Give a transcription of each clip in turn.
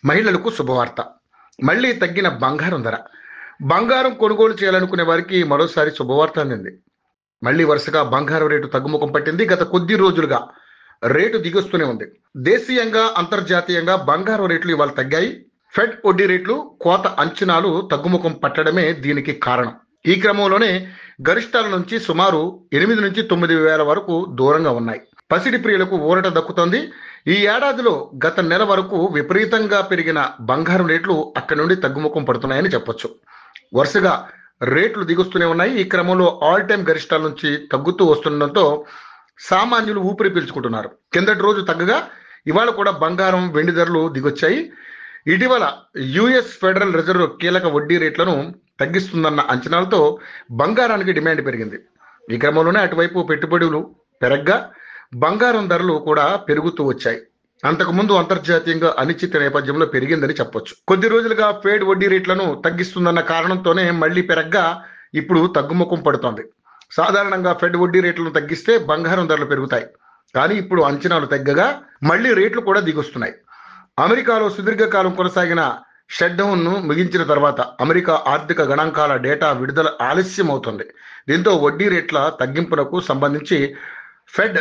మహిళలకు శుభవార్త. మళ్ళీ తగ్గిన బంగారం ధర. బంగారం కొనుగోలు చేయాలనుకునే వారికి మరోసారి శుభవార్త అందింది. మళ్ళీ వరుసగా బంగారం రేటు తగ్గుముఖం పట్టింది. గత కొద్ది రోజులుగా రేటు దిగొస్తూనే ఉంది. దేశీయంగా అంతర్జాతీయంగా బంగారం రేట్లు ఇవాళ తగ్గాయి. ఫెడ్ వడ్డీ రేట్లు కోత అంచనాలు తగ్గుముఖం పట్టడమే దీనికి కారణం. ఈ క్రమంలోనే గరిష్టాల నుంచి సుమారు 8 నుంచి 9 వేల వరకు దూరంగా ఉన్నాయి. పసిడి ప్రియులకు ఊరట దక్కుతోంది. ఈ ఏడాదిలో గత నెల వరకు విపరీతంగా పెరిగిన బంగారం రేట్లు అక్కడి నుండి తగ్గుముఖం పడుతున్నాయని చెప్పొచ్చు. వరుసగా రేట్లు దిగుస్తూనే ఉన్నాయి. ఈ క్రమంలో ఆల్ టైమ్ గరిష్టాల నుంచి తగ్గుతూ వస్తుండటంతో సామాన్యులు ఊపిరి పీల్చుకుంటున్నారు. కిందటి రోజు తగ్గగా ఇవాళ కూడా బంగారం వెండి ధరలు దిగొచ్చాయి. ఇటీవల యుఎస్ ఫెడరల్ రిజర్వ్ కీలక వడ్డీ రేట్లను తగ్గిస్తుందన్న అంచనాలతో బంగారానికి డిమాండ్ పెరిగింది. ఈ క్రమంలోనే అటువైపు పెట్టుబడులు పెరగ్గా బంగారం ధరలు కూడా పెరుగుతూ వచ్చాయి. అంతకుముందు అంతర్జాతీయంగా అనిశ్చిత నేపథ్యంలో పెరిగిందని చెప్పొచ్చు. కొద్ది రోజులుగా ఫెడ్ వడ్డీ రేట్లను తగ్గిస్తుందన్న కారణంతోనే మళ్లీ పెరగ్గా ఇప్పుడు తగ్గుముఖం పడుతోంది. సాధారణంగా ఫెడ్ వడ్డీ రేట్లను తగ్గిస్తే బంగారం ధరలు పెరుగుతాయి. కానీ ఇప్పుడు అంచనాలు తగ్గగా మళ్లీ రేట్లు కూడా దిగొస్తున్నాయి. అమెరికాలో సుదీర్ఘకాలం కొనసాగిన షట్డౌన్ ను ముగించిన తర్వాత అమెరికా ఆర్థిక గణాంకాల డేటా విడుదల ఆలస్యం అవుతుంది. దీంతో వడ్డీ రేట్ల తగ్గింపునకు సంబంధించి ఫెడ్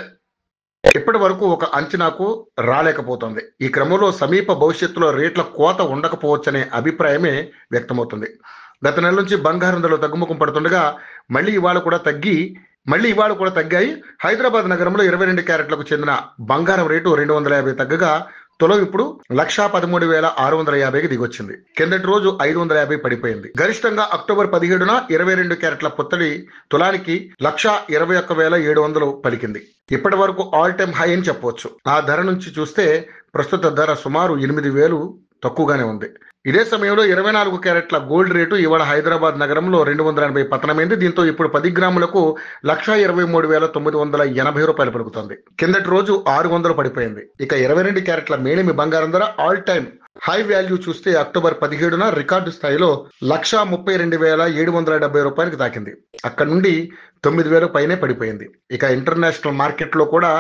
ఇప్పటి వరకు ఒక అంచనాకు రాలేకపోతుంది. ఈ క్రమంలో సమీప భవిష్యత్తులో రేట్ల కోత ఉండకపోవచ్చనే అభిప్రాయమే వ్యక్తమవుతుంది. గత నెల నుంచి బంగారం ధరలు తగ్గుముఖం పడుతుండగా మళ్ళీ ఇవాళ కూడా తగ్గాయి. హైదరాబాద్ నగరంలో 22 క్యారెట్లకు చెందిన బంగారం రేటు 250 తగ్గగా తులం ఇప్పుడు 1,13,650కి దిగొచ్చింది. కిందటి రోజు 550 పడిపోయింది. గరిష్టంగా అక్టోబర్ 17న 22 క్యారెట్ల పుత్తడి తులానికి 1,21,700 పలికింది. ఇప్పటి వరకు ఆల్ టైమ్ హై అని చెప్పవచ్చు. ఆ ధర నుంచి చూస్తే ప్రస్తుత ధర సుమారు 8,000 తక్కువగానే ఉంది. ఇదే సమయంలో 24 క్యారెట్ల గోల్డ్ రేటు ఇవాళ హైదరాబాద్ నగరంలో 280 పతనమైంది. దీంతో ఇప్పుడు 10 గ్రాములకు 1,23,980 పలుకుతుంది. కిందటి రోజు 600 పడిపోయింది. ఇక 22 క్యారెట్ల మేలిమి బంగారం ధర ఆల్ టైమ్ హై వాల్యూ చూస్తే అక్టోబర్ 17న రికార్డు స్థాయిలో 1,32,770 తాకింది. అక్కడి నుండి 9,000 పైనే పడిపోయింది. ఇక ఇంటర్నేషనల్ మార్కెట్ లో కూడా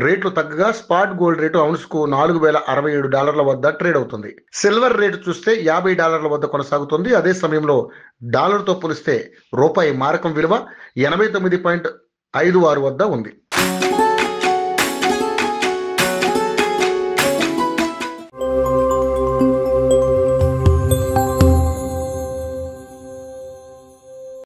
రేట్లు తగ్గగా స్పాట్ గోల్డ్ రేటు ఔన్స్కు $4,067 వద్ద ట్రేడ్ అవుతుంది. సిల్వర్ రేటు చూస్తే $50 వద్ద కొనసాగుతుంది. అదే సమయంలో డాలర్తో పోలిస్తే రూపాయి మారకం విలువ 89.56 వద్ద ఉంది.